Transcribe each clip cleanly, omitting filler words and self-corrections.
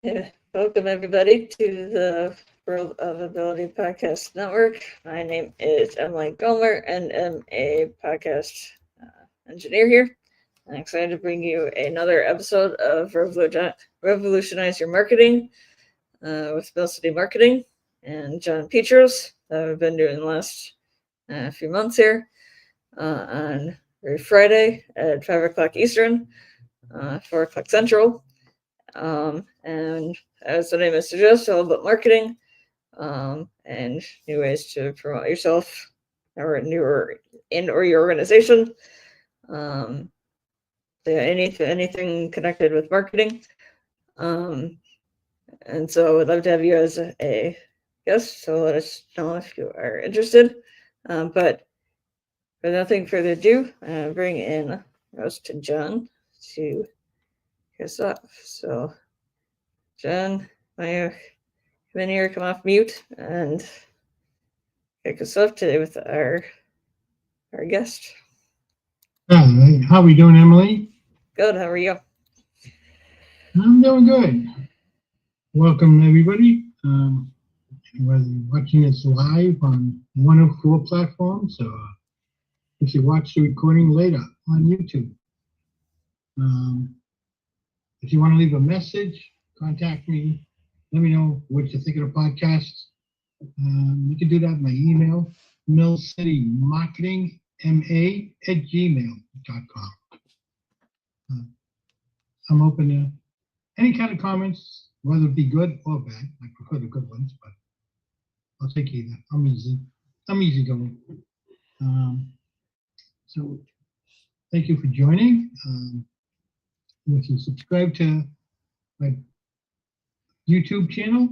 Yeah, welcome everybody to the World of Ability Podcast Network. My name is Emily Gomer and am a podcast engineer here. I'm excited to bring you another episode of Revolutionize Your Marketing with City Marketing and John Petros that we've been doing the last few months here on every Friday at 5 o'clock Eastern, 4 o'clock Central. And as the name is suggests, all about marketing and new ways to promote yourself or your organization. Anything connected with marketing. And so I'd love to have you as a guest. So let us know if you are interested. But with nothing further ado, bring in Roast and John to kick us off. So, John, come in here, come off mute, and kick us off today with our guest. Hi, how are we doing, Emily? Good, how are you? I'm doing good. Welcome, everybody. Whether you're watching this live on one of 4 platforms, or if you watch the recording later on YouTube. If you want to leave a message, contact me. Let me know what you think of the podcast. You can do that at my email, millcitymarketingma@gmail.com. I'm open to any kind of comments, whether it be good or bad. I prefer the good ones, but I'll take either. I'm easy going. So thank you for joining. If you subscribe to my YouTube channel,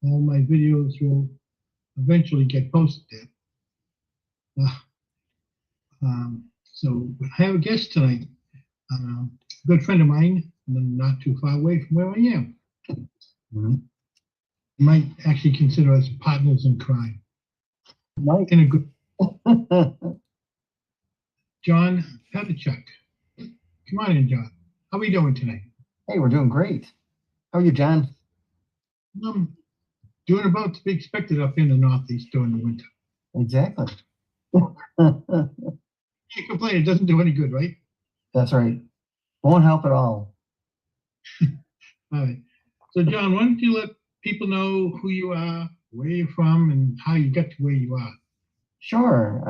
all my videos will eventually get posted there. So I have a guest tonight, a good friend of mine, not too far away from where I am. You might actually consider us partners in crime. Mike. In a good John Paduchak. Come on in, John. How are we doing tonight? Hey, we're doing great. How are you, John? I'm doing about to be expected up in the Northeast during the winter. Exactly. Can't complain. It doesn't do any good, right? That's right. Won't help at all. All right. So, John, why don't you let people know who you are, where you're from, and how you got to where you are? Sure.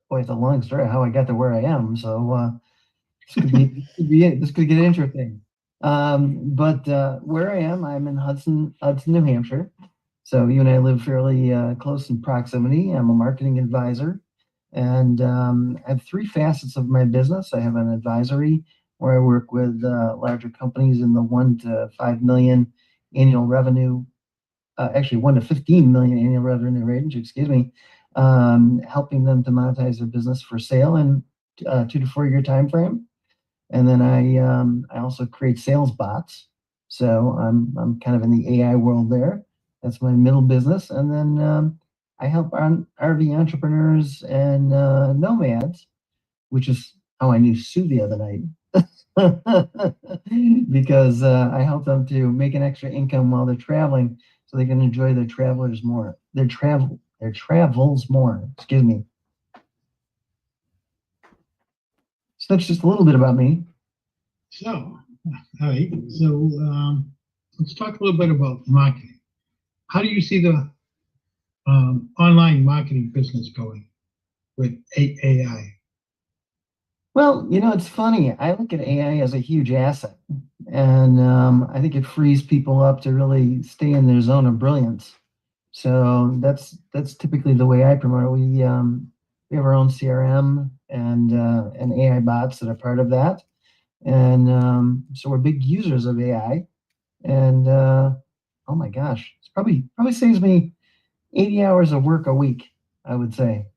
Boy, it's a long story how I got to where I am. So this could get interesting. But where I am, I'm in Hudson, New Hampshire. So you and I live fairly close in proximity. I'm a marketing advisor, and I have 3 facets of my business. I have an advisory where I work with larger companies in the 1 to 5 million annual revenue, actually 1 to 15 million annual revenue range, helping them to monetize their business for sale in 2 to 4 year time frame. And then I also create sales bots. So I'm kind of in the AI world there. That's my middle business. And then I help RV entrepreneurs and nomads, which is how I knew Sue the other night. Because I help them to make an extra income while they're traveling so they can enjoy their travels more. Excuse me. So that's just a little bit about me. So, all right. So let's talk a little bit about marketing. How do you see the online marketing business going with AI? Well, it's funny. I look at AI as a huge asset, and I think it frees people up to really stay in their zone of brilliance. So that's typically the way I promote it. We have our own CRM and AI bots that are part of that, and so we're big users of AI. And oh my gosh, it's probably saves me 80 hours of work a week, I would say,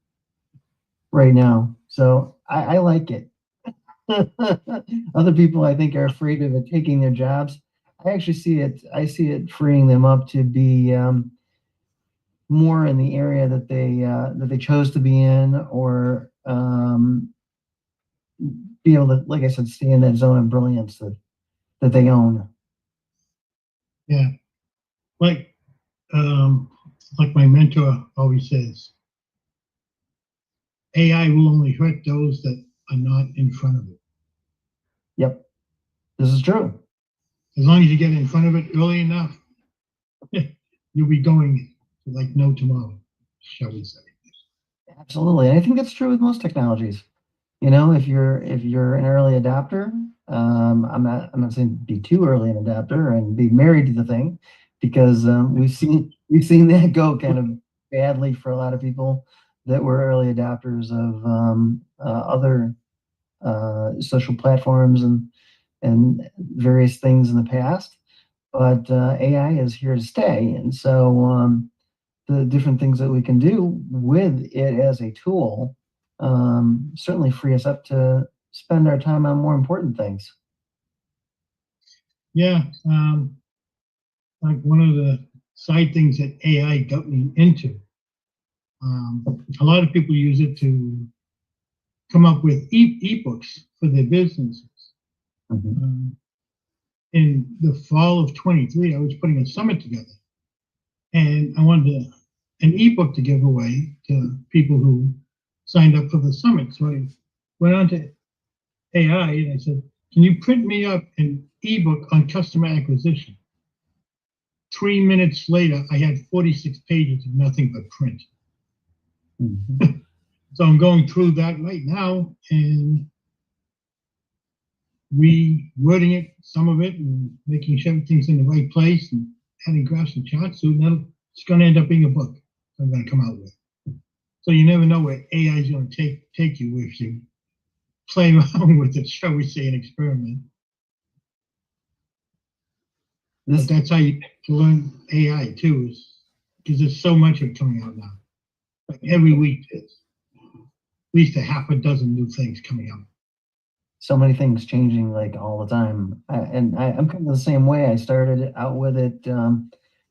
right now. So I like it. Other people, I think, are afraid of it taking their jobs. I see it freeing them up to be more in the area that they chose to be in, or be able to, like I said, stay in that zone of brilliance that they own. Yeah. Like, like my mentor always says, AI will only hurt those that are not in front of it. Yep, this is true. As long as you get in front of it early enough, you'll be going like no tomorrow, shall we say. Absolutely. And I think that's true with most technologies. You know, if you're an early adopter, I'm not saying be too early an adopter and be married to the thing, because we've seen that go kind of badly for a lot of people that were early adopters of other social platforms and various things in the past. But AI is here to stay, and so the different things that we can do with it as a tool certainly free us up to spend our time on more important things. Yeah. Like one of the side things that AI got me into, a lot of people use it to come up with ebooks for their businesses. Mhm. In the fall of 23, I was putting a summit together, and I wanted an ebook to give away to people who signed up for the summit. So I went on to AI and I said, "Can you print me up an ebook on customer acquisition?" 3 minutes later, I had 46 pages of nothing but print. Mhm. So I'm going through that right now and rewording it, some of it, and making sure everything's in the right place and adding graphs and charts. So now it's going to end up being a book I'm going to come out with. So you never know where AI is going to take you if you play around with it, shall we say, an experiment. But that's how you learn AI too, is because there's so much of it coming out now. Like every week, there's at least a half a dozen new things coming out. So many things changing like all the time. I'm kind of the same way. I started out with it,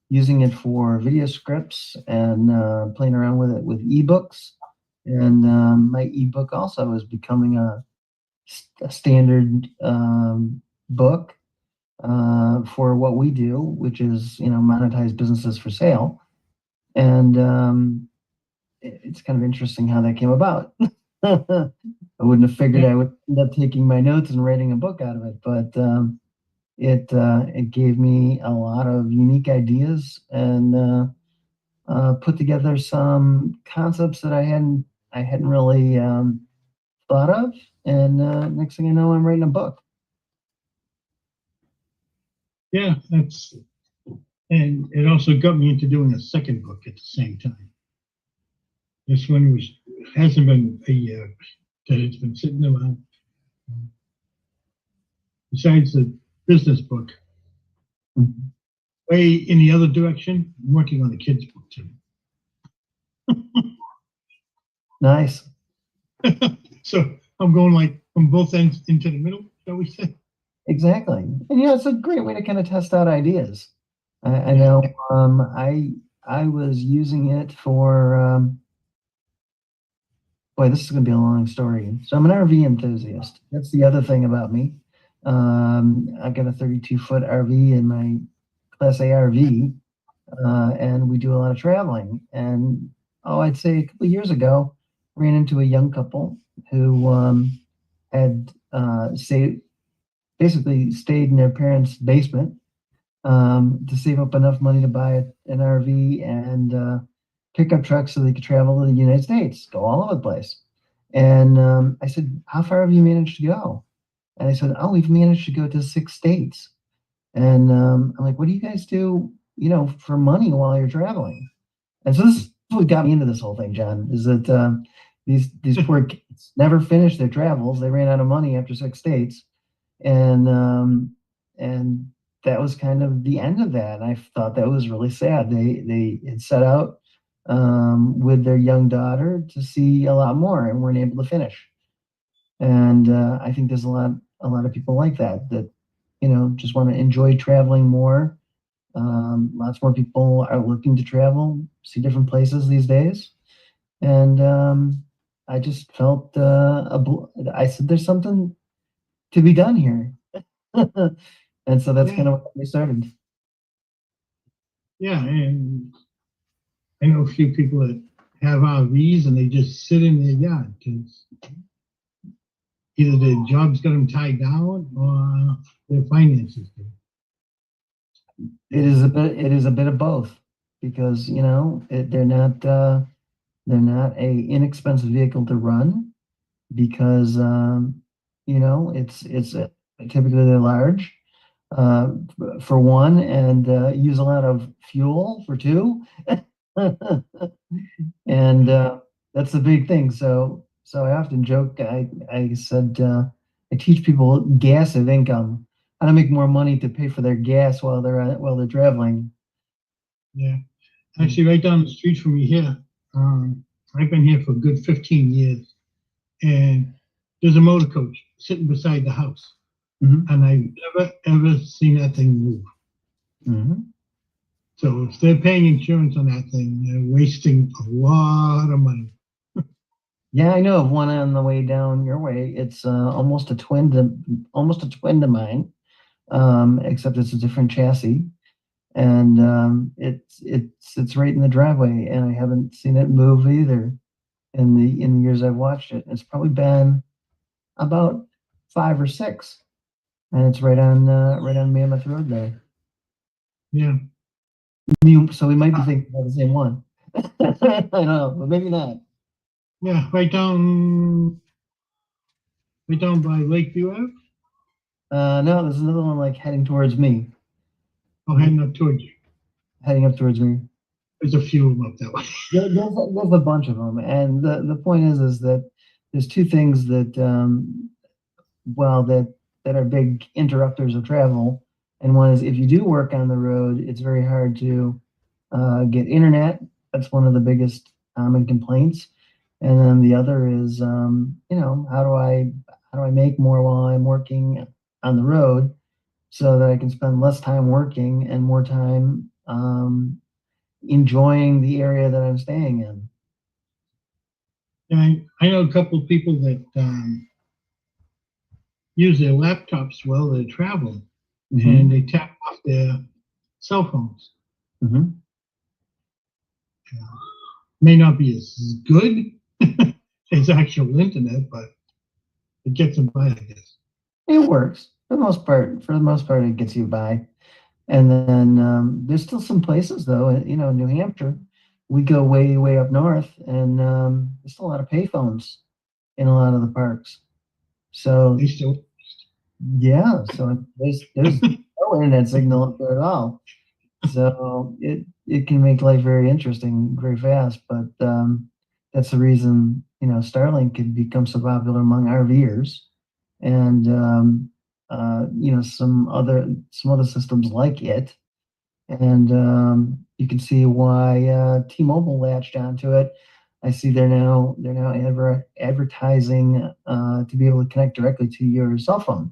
using it for video scripts and playing around with it with ebooks. And my ebook also is becoming a standard book for what we do, which is, monetize businesses for sale. And it's kind of interesting how that came about. I wouldn't have figured I would end up taking my notes and writing a book out of it, but it gave me a lot of unique ideas and put together some concepts that I hadn't really thought of. And next thing you know, I'm writing a book. Yeah, and it also got me into doing a second book at the same time. This one hasn't been a year that it's been sitting around. Besides the business book, Mhm. way in the other direction, I'm working on the kids book too. Nice. So I'm going like from both ends into the middle, shall we say? Exactly. And it's a great way to kind of test out ideas. I know I was using it for boy, this is going to be a long story. So I'm an RV enthusiast. That's the other thing about me. I've got a 32-foot RV in my Class A RV, and we do a lot of traveling. And I'd say a couple of years ago, ran into a young couple who had basically stayed in their parents' basement to save up enough money to buy an RV and pickup truck so they could travel to the United States, go all over the place. And I said, "How far have you managed to go?" And they said, "Oh, we've managed to go to 6 states." And I'm like, "What do you guys do, for money while you're traveling?" And so this is what got me into this whole thing, John, is that these poor kids never finished their travels. They ran out of money after 6 states, and that was kind of the end of that. And I thought that was really sad. They had set out with their young daughter to see a lot more and weren't able to finish. And I think there's a lot of people like that just want to enjoy traveling more. Lots more people are looking to travel, see different places these days. And I just felt I said, there's something to be done here. And so that's kind of what we started. Yeah, and I know a few people that have RVs and they just sit in their yard because either their job's got them tied down or their finances do. It is a bit of both, because they're not a inexpensive vehicle to run, because it's typically they're large, for one, and use a lot of fuel for two. And that's the big thing. So I often joke. I said, I teach people gassive income, how to make more money to pay for their gas while they're traveling. Yeah, actually, right down the street from me here, I've been here for a good 15 years, and there's a motor coach sitting beside the house, Mhm. and I've never ever seen that thing move. Mhm. So if they're paying insurance on that thing, they're wasting a lot of money. Yeah, I know of one on the way down your way. It's almost a twin to mine, except it's a different chassis, and it's right in the driveway, and I haven't seen it move either in the years I've watched it. It's probably been about 5 or 6, and it's right on Mammoth Road there. Yeah, So we might be thinking about the same one. I don't know, but maybe not. yeah, right down by Lakeview Ave. No, there's another one like heading towards me. Oh, heading up towards you. Heading up towards me. There's a few of them up that way. There's a bunch of them, and the point is that there's two things that that are big interrupters of travel, and one is if you do work on the road, it's very hard to get internet. That's one of the biggest common complaints, and then the other is how do I make more while I'm working on the road so that I can spend less time working and more time enjoying the area that I'm staying in. And I know a couple of people that use their laptops while they're traveling, and they tap off their cell phones. Mm-hmm. May not be as good as actual internet, but it gets them by, I guess. It works for the most part. For the most part, it gets you by. And then there's still some places, though. New Hampshire, we go way, way up north, and there's still a lot of payphones in a lot of the parks. So They still, yeah, so there's no internet signal up there at all. So it can make life very interesting very fast. But that's the reason Starlink could become so popular among RVers, and some other systems like it. And you can see why T-Mobile latched onto it. I see they're now advertising to be able to connect directly to your cell phone.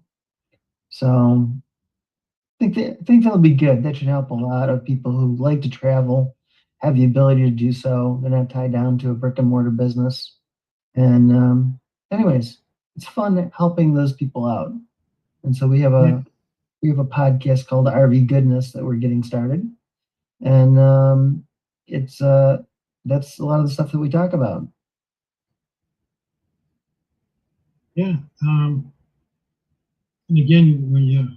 So I think that'll be good. That should help a lot of people who like to travel, have the ability to do so. They're not tied down to a brick and mortar business. And anyways, it's fun helping those people out. And so we have a podcast called RV Goodness that we're getting started, and it's that's a lot of the stuff that we talk about. yeah. And again, when you're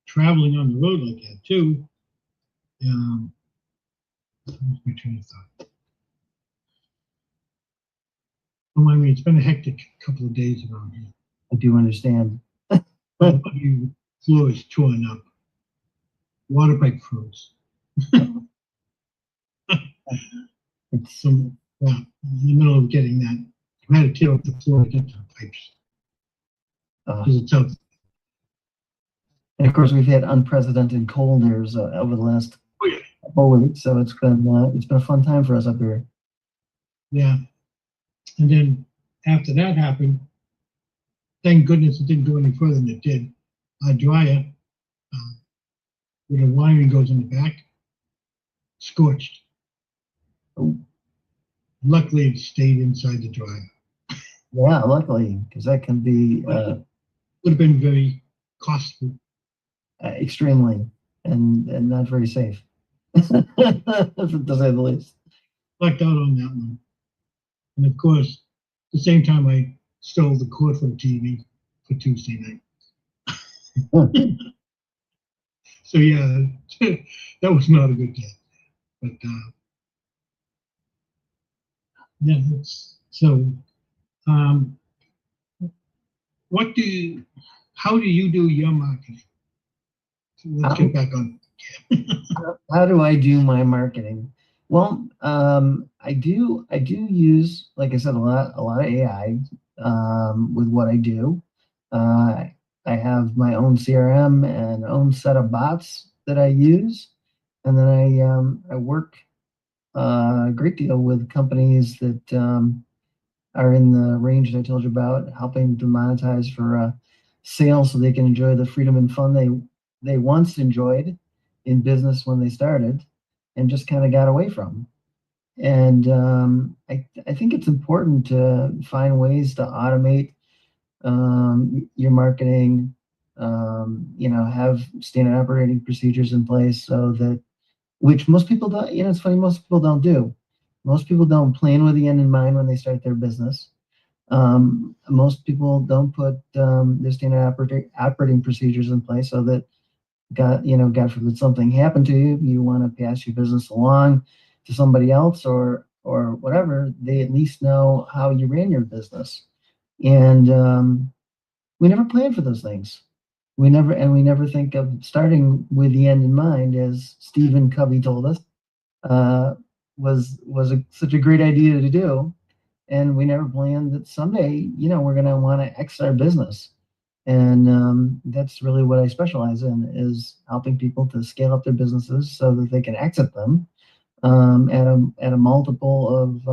traveling on the road like that too, what's my train of thought? Oh, I mean, it's been a hectic couple of days around here. I do understand. Floor is torn up. Water pipe froze. It's So, in the middle of getting that, I had to tear up the floor to get to the pipes because it's out. and of course we've had unprecedented cold airs over the last Oh, yeah. couple of weeks, so it's been a fun time for us up here. Yeah. And then after that happened, thank goodness it didn't go any further than it did. Our dryer, where the wiring goes in the back, scorched. Oh. Luckily, it stayed inside the dryer. Yeah, luckily, because that can be Would have been very costly. extremely and not very safe. to say the least. Lucked out on that one. And of course, at the same time, I stole the cord from TV for Tuesday night. So yeah, that was not a good day. But yeah, so. How do you do your marketing? So let's get back on. How do I do my marketing? Well, I do use, like I said, a lot of AI with what I do. I have my own CRM and own set of bots that I use, and then I work a great deal with companies that are in the range that I told you about, helping to monetize for sales so they can enjoy the freedom and fun they once enjoyed in business when they started and just kind of got away from. And I think it's important to find ways to automate your marketing, have standard operating procedures in place so that, which most people don't, it's funny, most people don't do. Most people don't plan with the end in mind when they start their business. Most people don't put their standard operating procedures in place so that God forbid something happened to you, you want to pass your business along to somebody else or whatever, they at least know how you ran your business. And we never plan for those things. We never think of starting with the end in mind, as Stephen Covey told us, was such a great idea to do. And we never planned that someday, we're going to want to exit our business. And that's really what I specialize in, is helping people to scale up their businesses so that they can exit them at a multiple of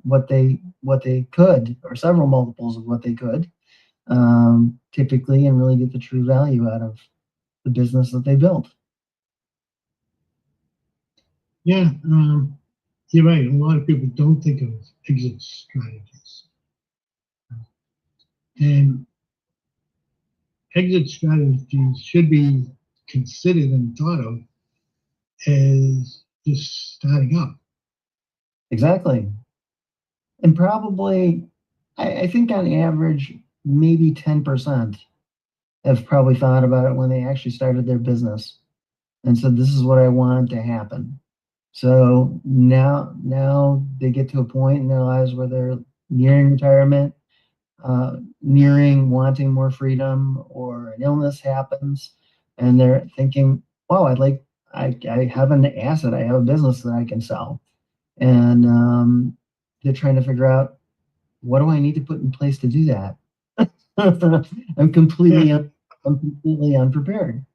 what they could, or several multiples of what they could, typically, and really get the true value out of the business that they built. Yeah, you're right. A lot of people don't think of exit strategies. And exit strategies should be considered and thought of as just starting up. Exactly. And probably, I think on average, maybe 10% have probably thought about it when they actually started their business and said, this is what I want to happen. So now they get to a point in their lives where they're nearing retirement, nearing wanting more freedom, or an illness happens, and they're thinking, wow, I have an asset, I have a business that I can sell. And they're trying to figure out, what do I need to put in place to do that? I'm completely unprepared.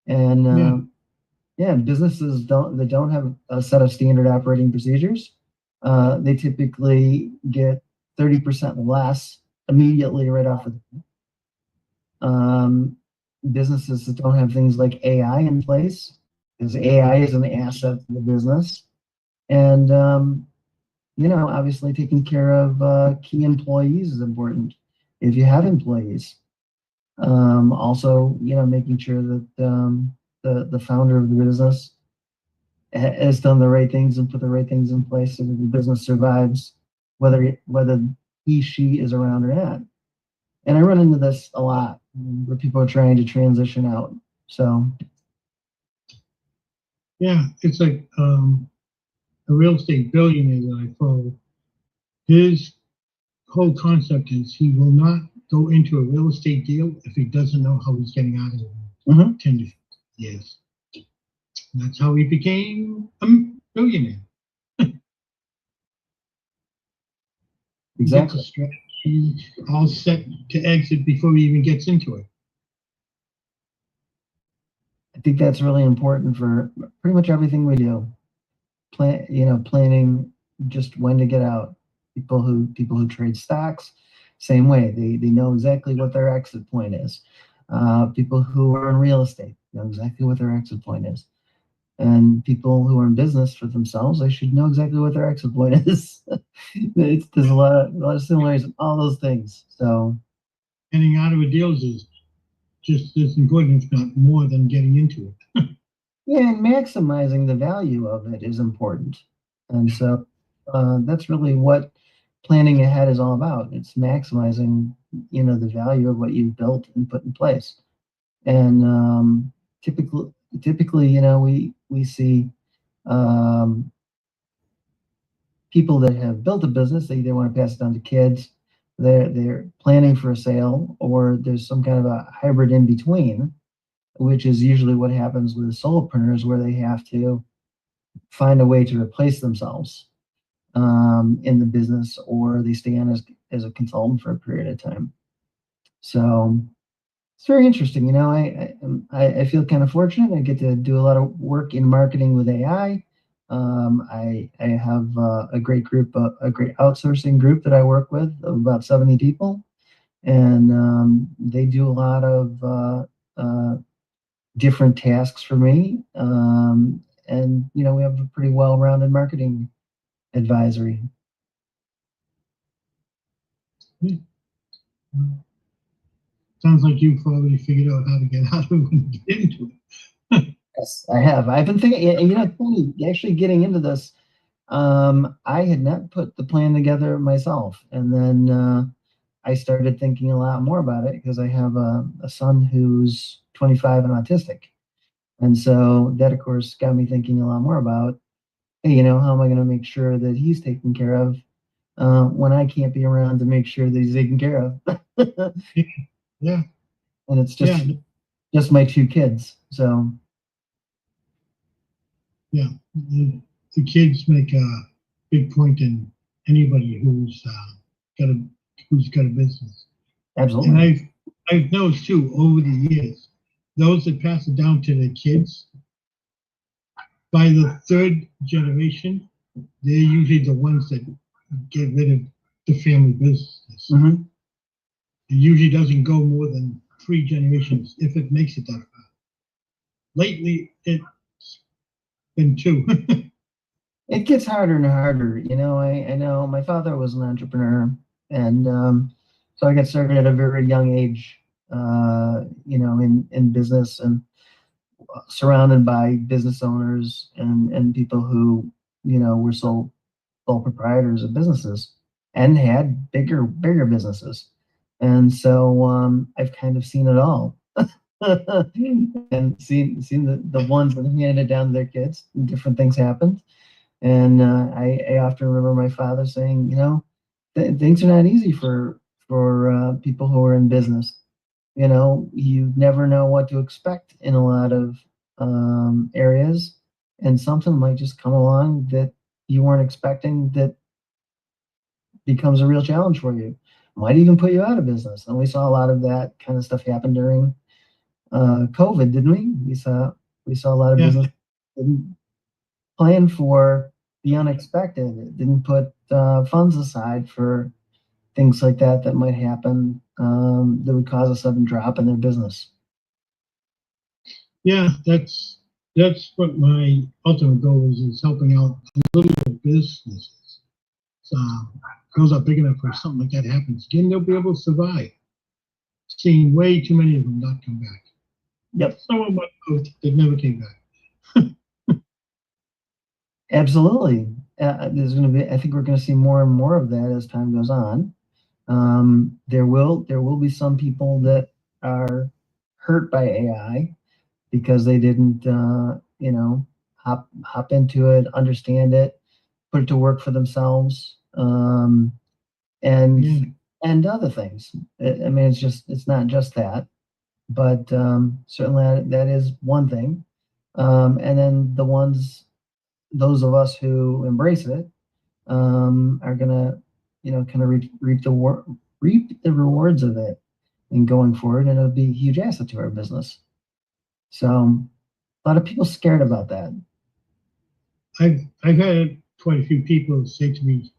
And businesses that don't have a set of standard operating procedures, they typically get 30% less immediately right off the businesses that don't have things like AI in place, because AI is an asset to the business. And obviously taking care of key employees is important if you have employees. Also, making sure that the founder of the business has done the right things and put the right things in place so that the business survives, whether she is around or not. And I run into this a lot where people are trying to transition out. So yeah, it's like a real estate billionaire that I follow. His whole concept is he will not go into a real estate deal if he doesn't know how he's getting out of it. 10 to 15 years. And that's how he became a billionaire. exactly. He gets a strategy all set to exit before he even gets into it. I think that's really important for pretty much everything we do. Planning just when to get out. People who trade stocks, same way. They know exactly what their exit point is. People who are in real estate know exactly what their exit point is. And people who are in business for themselves, they should know exactly what their exit point is. There's a lot of similarities in all those things. So getting out of a deal is just as important, if not more, than getting into it. Yeah, and maximizing the value of it is important. And so that's really what planning ahead is all about. It's maximizing, the value of what you've built and put in place. And typically, we see um, people that have built a business, they either want to pass it down to kids, they're planning for a sale, or there's some kind of a hybrid in between, which is usually what happens with solopreneurs, where they have to find a way to replace themselves in the business, or they stay on as a consultant for a period of time. So it's very interesting. I feel kind of fortunate. I get to do a lot of work in marketing with AI. I have a great group, a great outsourcing group that I work with of about 70 people, and they do a lot of different tasks for me. And we have a pretty well-rounded marketing advisory. Sounds like you've already figured out how to get out of it and get into it. Yes, I have. I've been thinking, it's funny, actually getting into this. I had not put the plan together myself. And then I started thinking a lot more about it because I have a son who's 25 and autistic. And so that, of course, got me thinking a lot more about, hey, how am I going to make sure that he's taken care of when I can't be around to make sure that he's taken care of? Yeah. And it's just my two kids. So yeah, the kids make a big point in anybody who's got a business. absolutely. And I've noticed too over the years, those that pass it down to their kids, by the third generation, they're usually the ones that get rid of the family business. Mm-hmm. It usually doesn't go more than 3 generations if it makes it that far. Lately, it's been 2. It gets harder and harder. I know my father was an entrepreneur, and so I got started at a very young age, in business, and surrounded by business owners and people who, were sole proprietors of businesses and had bigger businesses. And so I've kind of seen it all. And seen the ones that handed it down to their kids, and different things happened. And I often remember my father saying, things are not easy for people who are in business. You never know what to expect in a lot of areas, and something might just come along that you weren't expecting that becomes a real challenge for you. Might even put you out of business. And we saw a lot of that kind of stuff happen during COVID, didn't we? We saw a lot of business didn't plan for the unexpected. It didn't put funds aside for things like that might happen that would cause a sudden drop in their business. Yeah, that's what my ultimate goal is helping out little businesses. So goes up big enough where something like that happens again, they'll be able to survive. Seeing way too many of them not come back. Yep. Some of them that never came back. Absolutely. There's going to be. I think we're going to see more and more of that as time goes on. There will be some people that are hurt by AI because they didn't, hop into it, understand it, put it to work for themselves, and other things. I mean, it's not just that, but certainly that is one thing. And then those of us who embrace it are gonna, kind of reap the rewards of it in going forward, and it'll be a huge asset to our business. So a lot of people scared about that. I've had quite a few people say to me,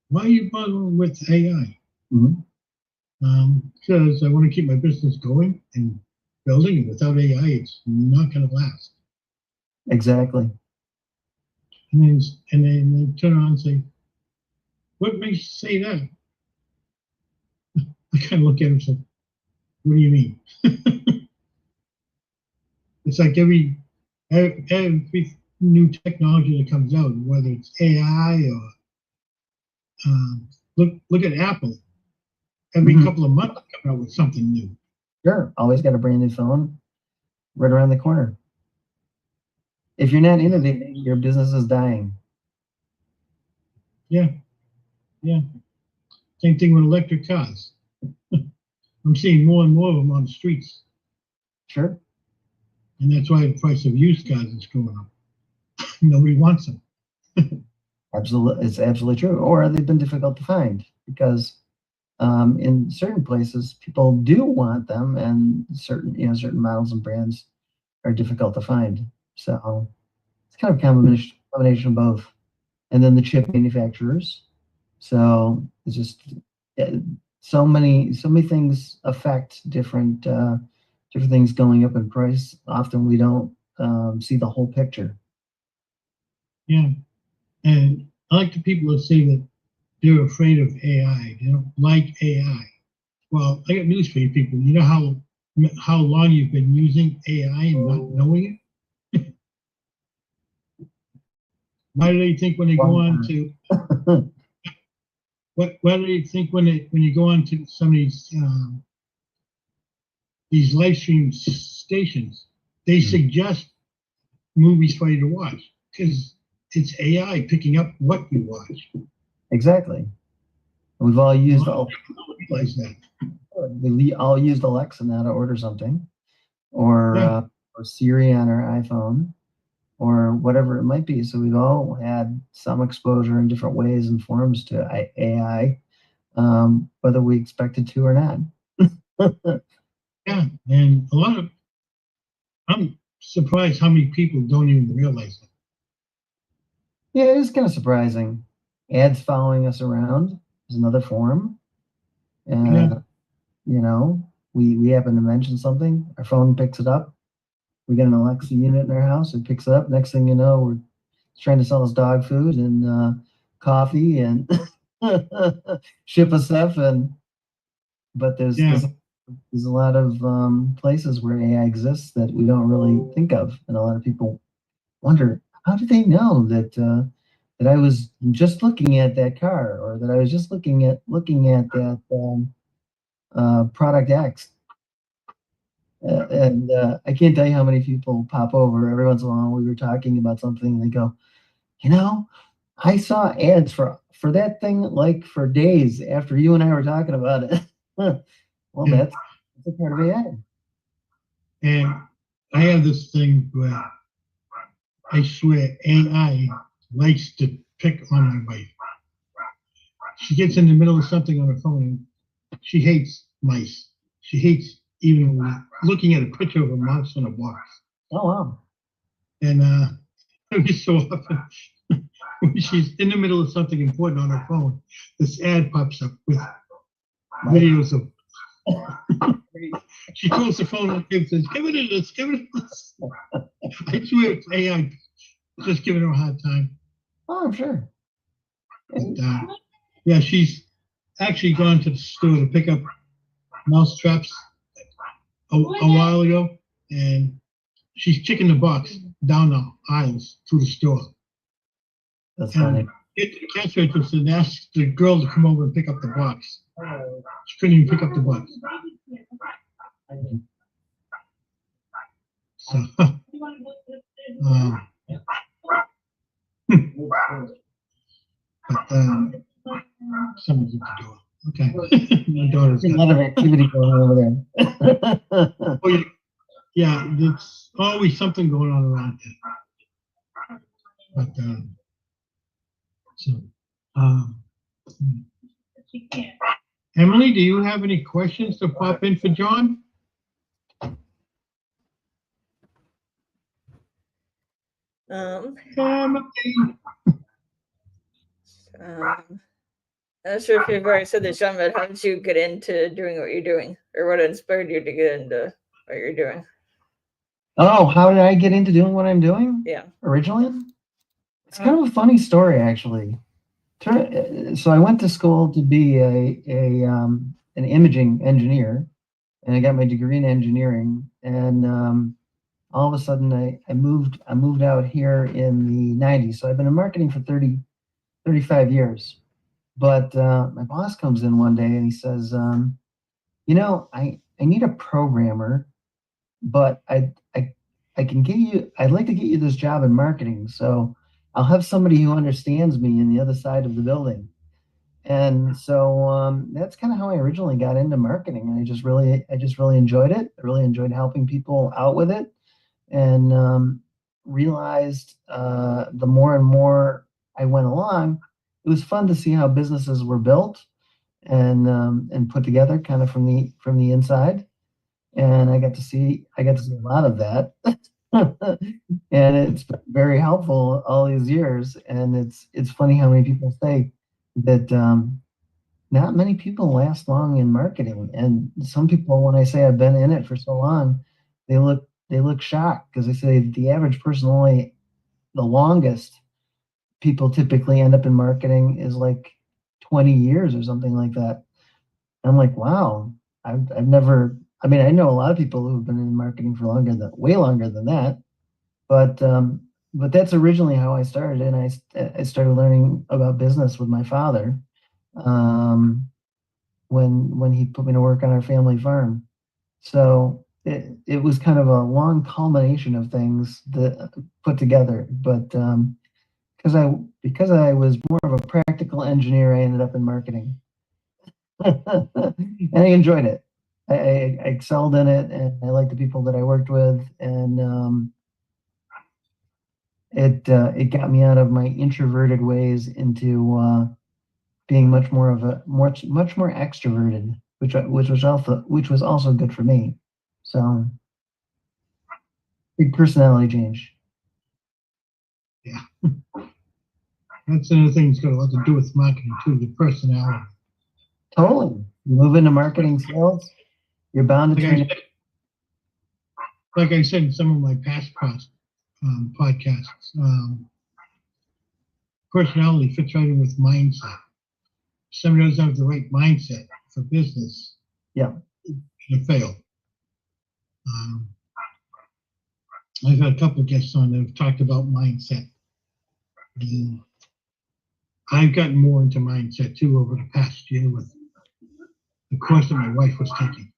"Why are you bothering with AI?" Mm-hmm. Because I want to keep my business going and building. And without AI, it's not going to last. Exactly. And then they turn around and say, "What makes you say that?" I kind of look at them and say, "What do you mean?" It's like every every new technology that comes out, whether it's AI or look at Apple. Every couple of months, they come out with something new. Sure, always got a brand new phone right around the corner. If you're not innovating, your business is dying. Yeah. Same thing with electric cars. I'm seeing more and more of them on the streets, Sure. and that's why the price of used cars is going up. Nobody wants them. Absolutely, it's absolutely true. Or they've been difficult to find because in certain places people do want them, and certain models and brands are difficult to find. So it's kind of a combination of both. And then the chip manufacturers. So it's just so many things affect different things going up in price. Often we don't see the whole picture. Yeah, and I like the people that say that they're afraid of AI. They don't like AI. Well, I got news for you people. You know how long you've been using AI and not knowing it? Why do they think when they go on to why do they think when you go on to some of these live stream stations, they suggest movies for you to watch because it's AI picking up what you watch. Exactly. We've all used Realize that. we all used Alexa now to order something, or Siri on our iPhone, or whatever it might be. So we've all had some exposure in different ways and forms to AI, whether we expected to or not. Yeah, and I'm surprised how many people don't even realize that. Yeah, it is kind of surprising. Ads following us around is another form. And, we happen to mention something, our phone picks it up. We get an Alexa unit in our house, it picks it up. Next thing you know, we're trying to sell us dog food and coffee and ship us stuff. But there's a lot of places where AI exists that we don't really think of. And a lot of people wonder, how do they know that I was just looking at that car, or that I was just looking at that product X. And I can't tell you how many people pop over every once in a while. We were talking about something, and they go, I saw ads for that thing like for days after you and I were talking about it. Well, that's a part of AI. And I have this thing where I swear AI likes to pick on my wife. She gets in the middle of something on her phone and she hates mice. She hates even looking at a picture of a mouse in a box. Oh, wow. And every so often, when she's in the middle of something important on her phone, this ad pops up with videos of. She calls the phone up and says, give it this, give it this. I swear it's AI just giving her a hard time. Oh, I'm sure. But, she's actually gone to the store to pick up mouse traps a while ago, and she's kicking the box down the aisles through the store. That's funny. Get to the cash register and ask the girl to come over and pick up the box. She couldn't even pick up the box. So, someone's at the door. Okay. My daughter's There's a lot of activity going on over there. Oh, yeah, there's always something going on around here. But Emily, do you have any questions to pop in for John? I'm not sure if you've already said this, John, but how did you get into doing what you're doing, or what inspired you to get into what you're doing? Oh, how did I get into doing what I'm doing? Yeah. Originally? It's kind of a funny story, actually. So I went to school to be an imaging engineer, and I got my degree in engineering. And all of a sudden I moved out here in the 90s. So I've been in marketing for 35 years. But my boss comes in one day and he says, I need a programmer, but I can get you, I'd like to get you this job in marketing. So I'll have somebody who understands me in the other side of the building. And so that's kind of how I originally got into marketing. And I just really enjoyed it. I really enjoyed helping people out with it, and realized the more and more I went along, it was fun to see how businesses were built and put together kind of from the inside. And I got to see a lot of that. And it's been very helpful all these years. And it's funny how many people say that not many people last long in marketing. And some people, when I say I've been in it for so long, they look shocked because they say the average person only the longest people typically end up in marketing is like 20 years or something like that. And I'm like, wow, I've never, I mean, I know a lot of people who've been in marketing for way longer than that, but that's originally how I started. And I started learning about business with my father, when he put me to work on our family farm. So it was kind of a long culmination of things that put together. But because I was more of a practical engineer, I ended up in marketing, and I enjoyed it. I excelled in it, and I liked the people that I worked with, and it got me out of my introverted ways into being much more extroverted, which was also good for me. So big personality change. Yeah. That's another thing that's got a lot to do with marketing too, your personality. Totally. You move into marketing sales, you're bound to turn. Like I said in some of my past podcasts, personality fits right in with mindset. If somebody doesn't have the right mindset for business, yeah, it'll fail. I've had a couple of guests on that have talked about mindset. And I've gotten more into mindset too over the past year with the course that my wife was taking,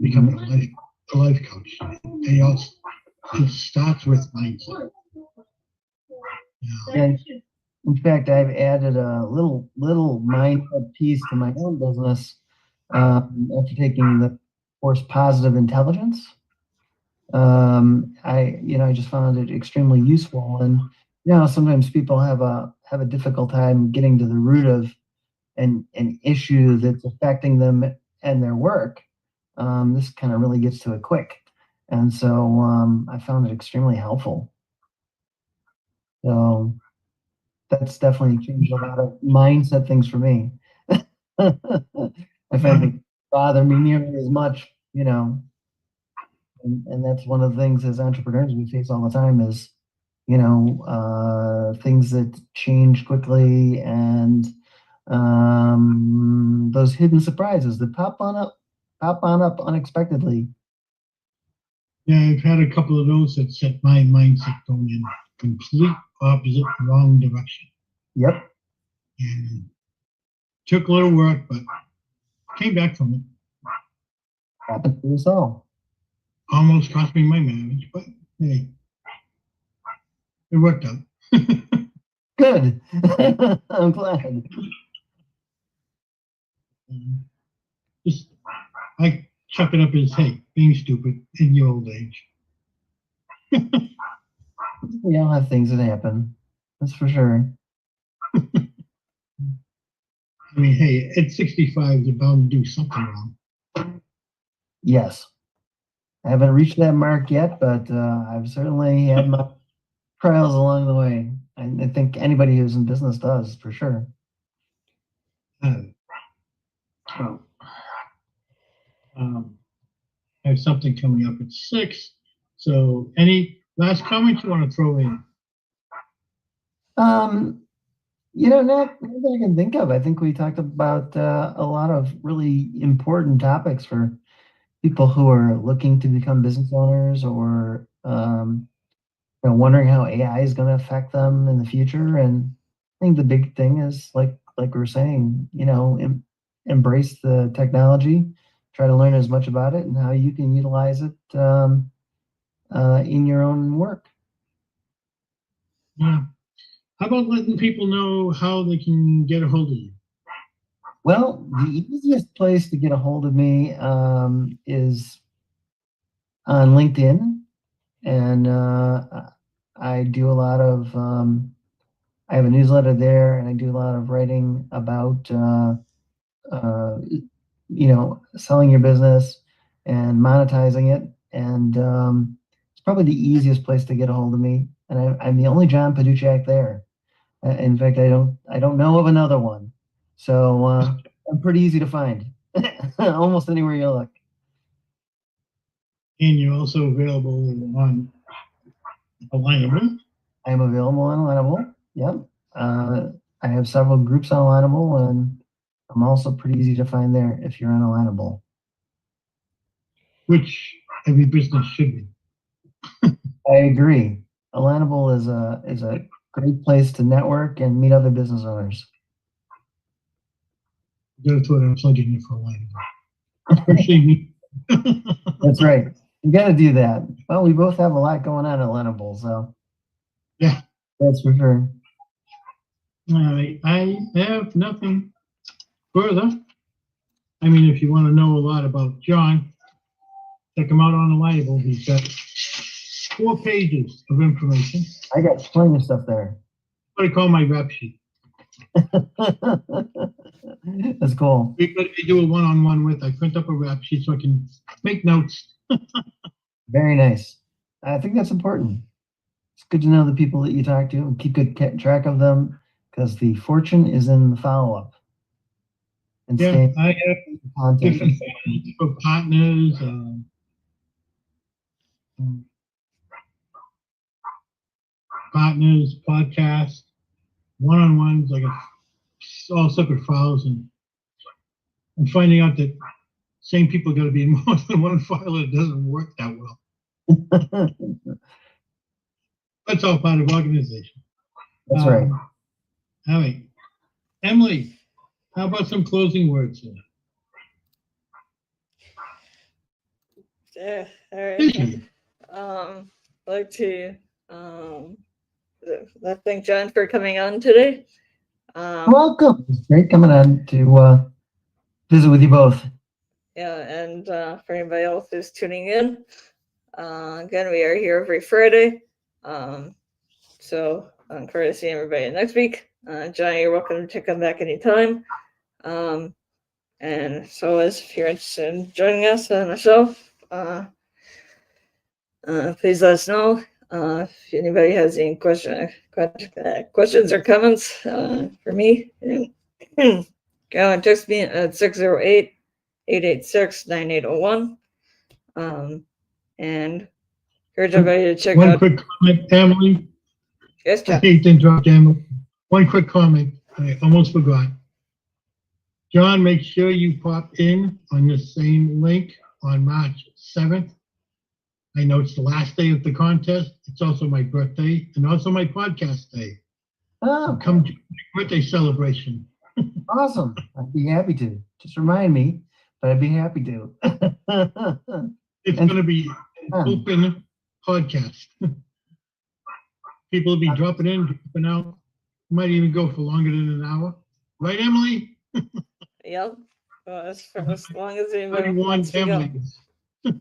becoming a life coach. It starts with mindset. Yeah. In fact, I've added a little mindset piece to my own business after taking the course Positive Intelligence. I just found it extremely useful, and sometimes people have a difficult time getting to the root of an issue that's affecting them and their work. This kind of really gets to it quick, and so I found it extremely helpful. So that's definitely changed a lot of mindset things for me. I find it bother me nearly as much, and that's one of the things as entrepreneurs we face all the time is, things that change quickly, and those hidden surprises that pop on up unexpectedly. Yeah, I've had a couple of those that set my mindset going in complete opposite, wrong direction. Yep. And took a little work, but came back from it. Happened to us all. Almost cost me my marriage, but hey, it worked out. Good. I'm glad. I chuck it up as, hey, being stupid in your old age. We all have things that happen. That's for sure. I mean, hey, at 65, you're bound to do something wrong. Yes. I haven't reached that mark yet, but I've certainly had my trials along the way. I think anybody who's in business does, for sure. I have something coming up at 6. So any last comments you want to throw in? Not that I can think of. I think we talked about a lot of really important topics for people who are looking to become business owners or wondering how AI is going to affect them in the future. And I think the big thing is like we were saying, embrace the technology, try to learn as much about it and how you can utilize it in your own work. Yeah. How about letting people know how they can get a hold of you? Well, the easiest place to get a hold of me is on LinkedIn, and I do a lot of. I have a newsletter there, and I do a lot of writing about selling your business and monetizing it. And it's probably the easiest place to get a hold of me. And I'm the only John Paduchak there. In fact, I don't know of another one. So I'm pretty easy to find, almost anywhere you look. And you're also available on Alignable. I am available on Alignable. Yep. I have several groups on Alignable, and I'm also pretty easy to find there if you're on Alignable. Which every business should be. I agree. Alignable is a great place to network and meet other business owners. That's what I'm plugging you for Alignable. Especially me. That's right. You got to do that. Well, we both have a lot going on at Alignable, so yeah, that's for sure. All right. I have nothing further. I mean, if you want to know a lot about John, check him out on Alignable. He's got 4 pages of information. I got plenty of stuff there. What I call my rap sheet. That's cool. I do a one-on-one with. I print up a rap sheet so I can make notes. Very nice. I think that's important. It's good to know the people that you talk to and keep good track of them, because the fortune is in the follow-up. And Yeah, I have content. different things for partners. Partners, podcasts, one-on-ones. I got all separate files, and I'm finding out that same people got to be in more than one file. It doesn't work that well. That's all part of organization. That's right. All right, Emily, how about some closing words? Yeah, all right. I'd like to thank John for coming on today. Welcome. It's great coming on to visit with you both. Yeah, and for anybody else who's tuning in, again, we are here every Friday. So I encourage to see everybody next week. John, you're welcome to come back anytime. And so if you're interested in joining us and the show, please let us know. If anybody has any questions or comments for me, go and text me at 608-886-9801. And encourage everybody to check out. One quick comment, Emily. Yes, John. I hate to interrupt, Emily. One quick comment. I almost forgot. John, make sure you pop in on the same link on March 7th. I know it's the last day of the contest. It's also my birthday and also my podcast day. Oh, so come to my birthday celebration. Awesome. I'd be happy to. Just remind me, but I'd be happy to. It's going to be an open podcast. People will be dropping in, dropping out. Might even go for longer than an hour. Right, Emily? Yep. Well, as long as anybody Wants wants to Emily. go.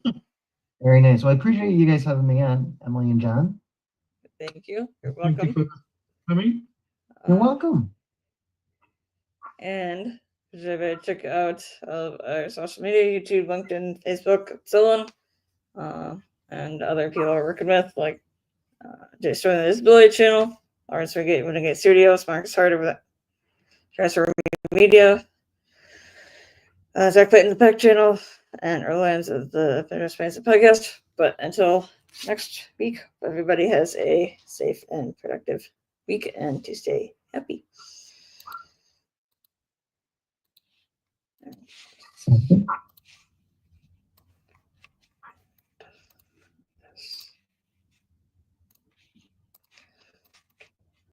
Very nice. Well, I appreciate you guys having me on, Emily and John. Thank you. You're Thank welcome. you for coming. You're welcome. And everybody check out our social media, YouTube, LinkedIn, Facebook, so on. And other people we're working with, like Destroying the Disability Channel, Lawrence Renegade Studios, Marcus Harder with Transfer Media, Zach Clayton, the Peck Channel, and Erlands of the Fitness Fancy Podcast. But until next week, everybody has a safe and productive week and to stay happy. Thank you.